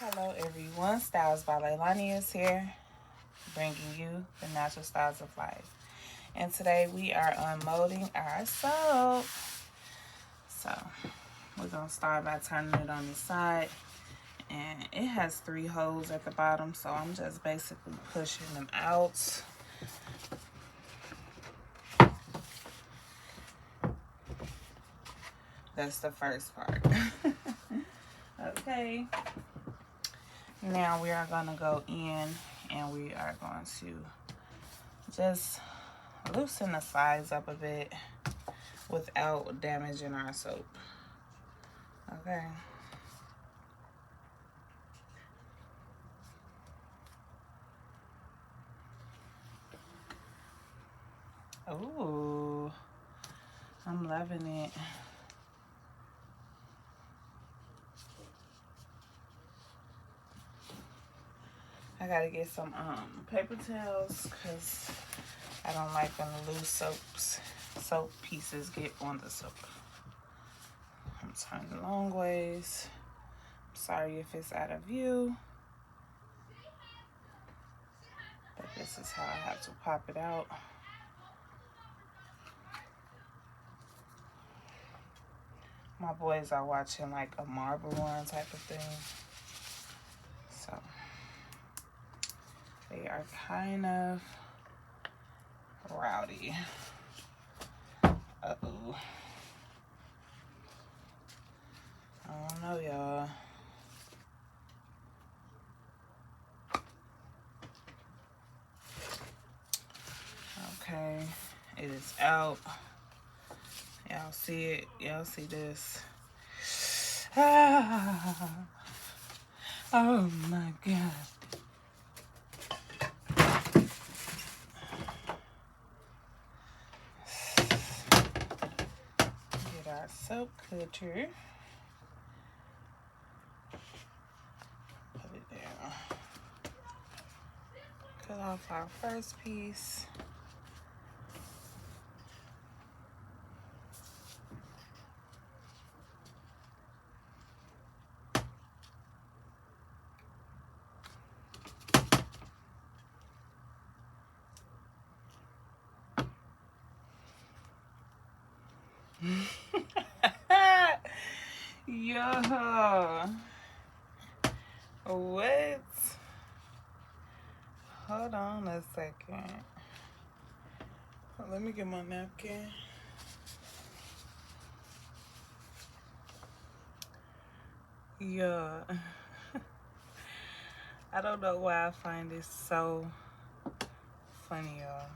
Hello everyone, StylesbyLailani is here, bringing you the natural styles of life. And today we are unmolding our soap. So we're going to start by turning it on the side. And it has 3 holes at the bottom, so I'm just basically pushing them out. That's the first part. Okay. Now we are going to go in and we are going to just loosen the sides up a bit without damaging our soap. Okay. Ooh, I'm loving it. I gotta get some paper towels because I don't like when the loose soap pieces get on the soap. I'm turning long ways. I'm sorry if it's out of view, but this is how I have to pop it out. My boys are watching like a marble run type of thing, so they are kind of rowdy. Uh-oh. I don't know, y'all. Okay, it is out. Y'all see it? Y'all see this? Ah. Oh my God. Get our soap cutter. Put it down. Cut off our first piece. Yo. What? Hold on a second. Let me get my napkin. Yeah. I don't know why I find this so funny, y'all.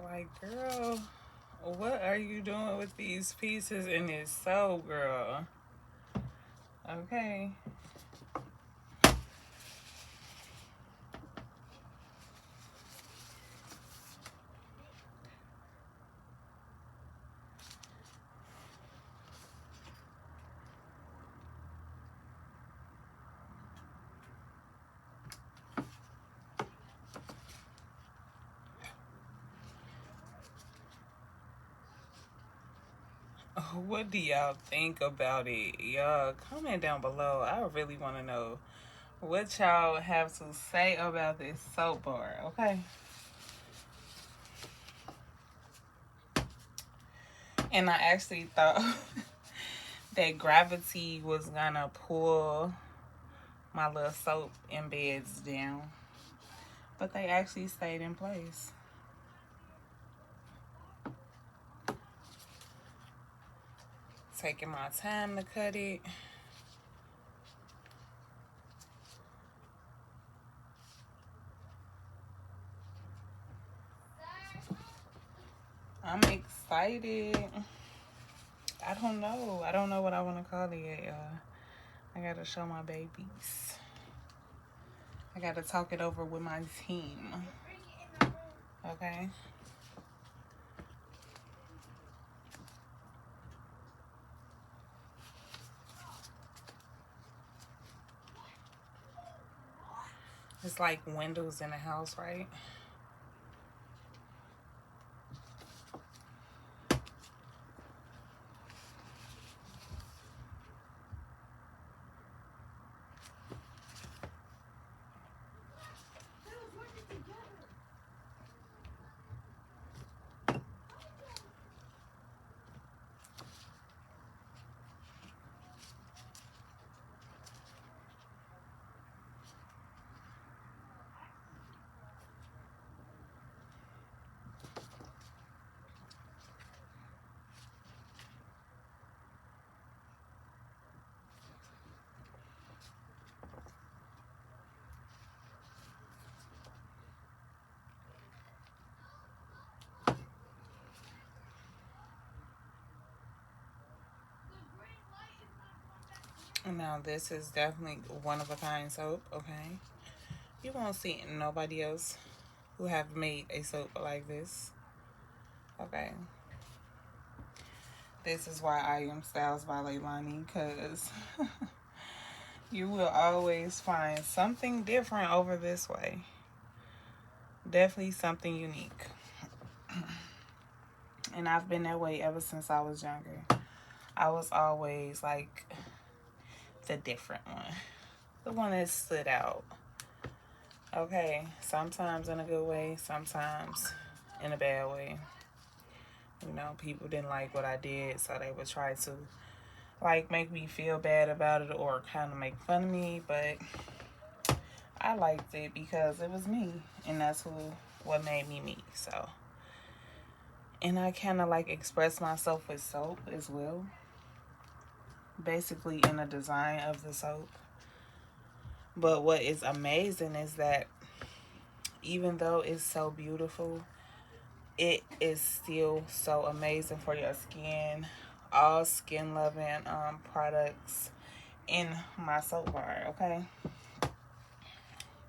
Like, girl, what are you doing with these pieces in this soap, girl? Okay. What do y'all think about it? Y'all comment down below. I really want to know what y'all have to say about this soap bar, okay? And I actually thought that gravity was gonna pull my little soap embeds down, but they actually stayed in place. Taking my time to cut it. I'm excited. I don't know. I don't know what I want to call it yet, y'all. I gotta show my babies. I gotta talk it over with my team. Okay? It's like windows in a house, right? Now this is definitely one of a kind soap, okay? You won't see nobody else who have made a soap like this, okay? This is why I am Styles by Leilani, because you will always find something different over this way. Definitely something unique. And I've been that way ever since I was younger. I was always like the different one. The one that stood out. Okay, sometimes in a good way, sometimes in a bad way. You know, people didn't like what I did, so they would try to like make me feel bad about it or kind of make fun of me, but I liked it because it was me, and that's what made me me. So, and I kind of like express myself with soap as well, basically in the design of the soap. But what is amazing is that even though it's so beautiful, it is still so amazing for your skin. All skin loving products in my soap bar, okay?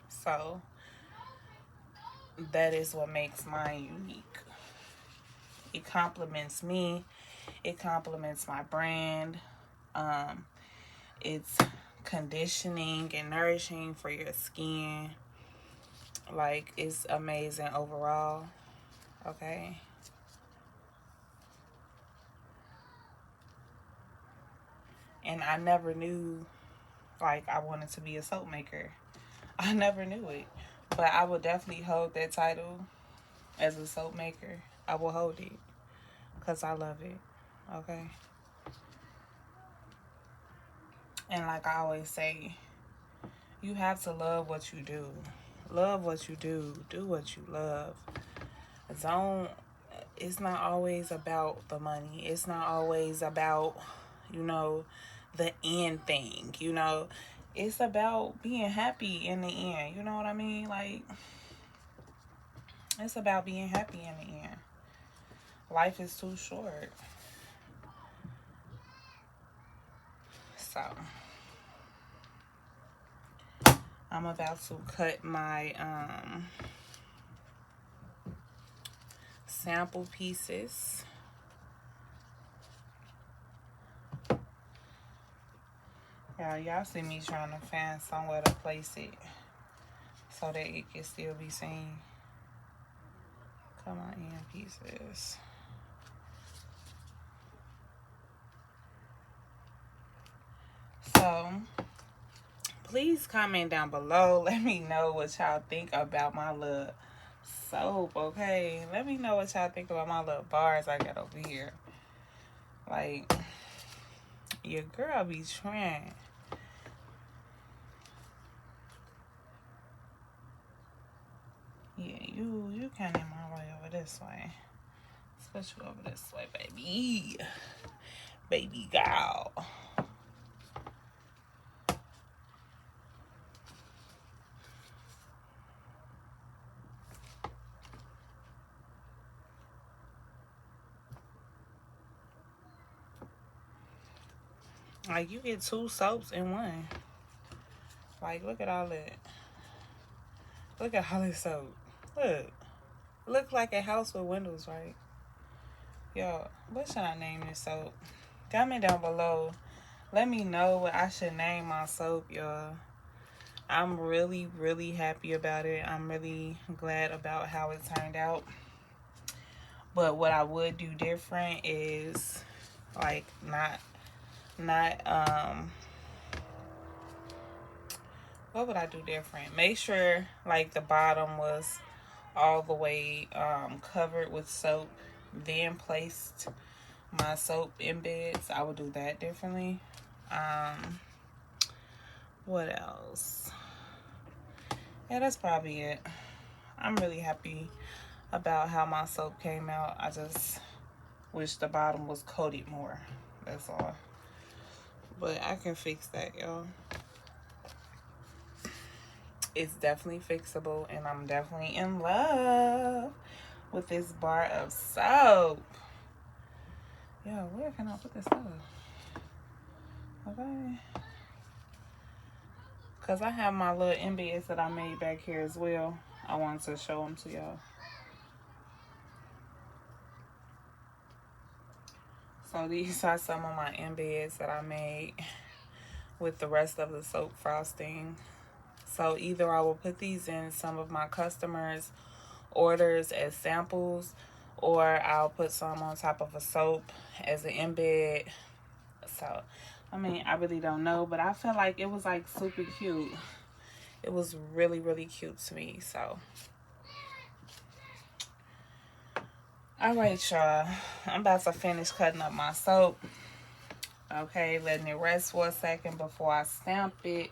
So that is what makes mine unique. It complements me. It complements my brand. It's conditioning and nourishing for your skin. Like, it's amazing overall, okay? And I never knew, like, I wanted to be a soap maker. I never knew it. But I would definitely hold that title as a soap maker. I will hold it because I love it, okay? And like I always say, you have to love what you do. Love what you do. Do what you love. It's not always about the money. It's not always about, you know, the end thing, you know. It's about being happy in the end. You know what I mean? Like, it's about being happy in the end. Life is too short. So, I'm about to cut my sample pieces. Y'all see me trying to find somewhere to place it so that it can still be seen. Come on in pieces. So, please comment down below. Let me know what y'all think about my little soap, okay? Let me know what y'all think about my little bars I got over here. Like, your girl be trying. Yeah, you kind of in my way over this way. Let's put you over this way, baby. Baby girl. Like, you get 2 soaps in one. Like, look at all that. Look at all this soap. Look. Look like a house with windows, right? Yo, what should I name this soap? Comment down below. Let me know what I should name my soap, y'all. I'm really, really happy about it. I'm really glad about how it turned out. But what I would do different is, like, not what would I do different? Make sure, like, the bottom was all the way covered with soap, then placed my soap embeds. I would do that differently. What else? Yeah, that's probably it. I'm really happy about how my soap came out. I just wish the bottom was coated more. That's all. But I can fix that, y'all. It's definitely fixable, and I'm definitely in love with this bar of soap. Yo, where can I put this stuff? Okay. because I have my little embeds that I made back here as well. I wanted to show them to y'all. So these are some of my embeds that I made with the rest of the soap frosting. So either I will put these in some of my customers' orders as samples, or I'll put some on top of a soap as an embed. So, I mean, I really don't know, but I feel like it was like super cute. It was really, really cute to me. So, all right, y'all. I'm about to finish cutting up my soap. Okay, letting it rest for a second before I stamp it.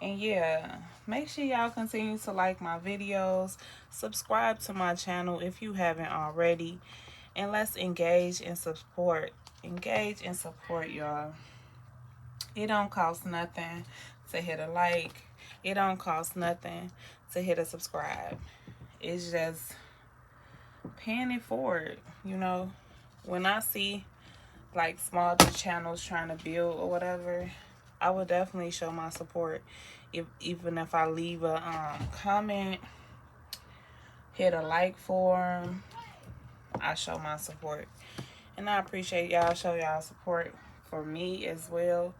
And yeah, make sure y'all continue to like my videos, subscribe to my channel if you haven't already, and let's engage and support. Engage and support, y'all. It don't cost nothing to hit a like. It don't cost nothing to hit a subscribe. It's just paying it forward, you know. When I see like smaller channels trying to build or whatever, I would definitely show my support. Even if I leave a comment, hit a like for them, I show my support. And I appreciate y'all show y'all support for me as well,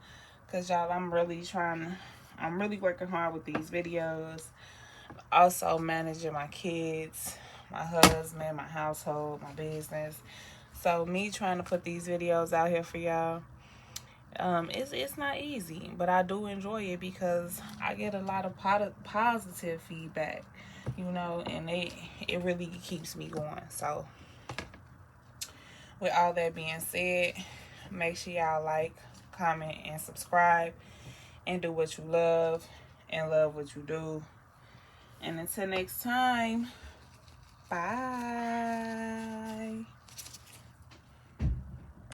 because y'all, I'm really working hard with these videos. Also managing my kids, my husband, my household, my business. So me trying to put these videos out here for y'all, it's not easy, but I do enjoy it because I get a lot of positive feedback, you know, and it really keeps me going. So with all that being said, make sure y'all like, comment, and subscribe, and do what you love and love what you do. And until next time, bye.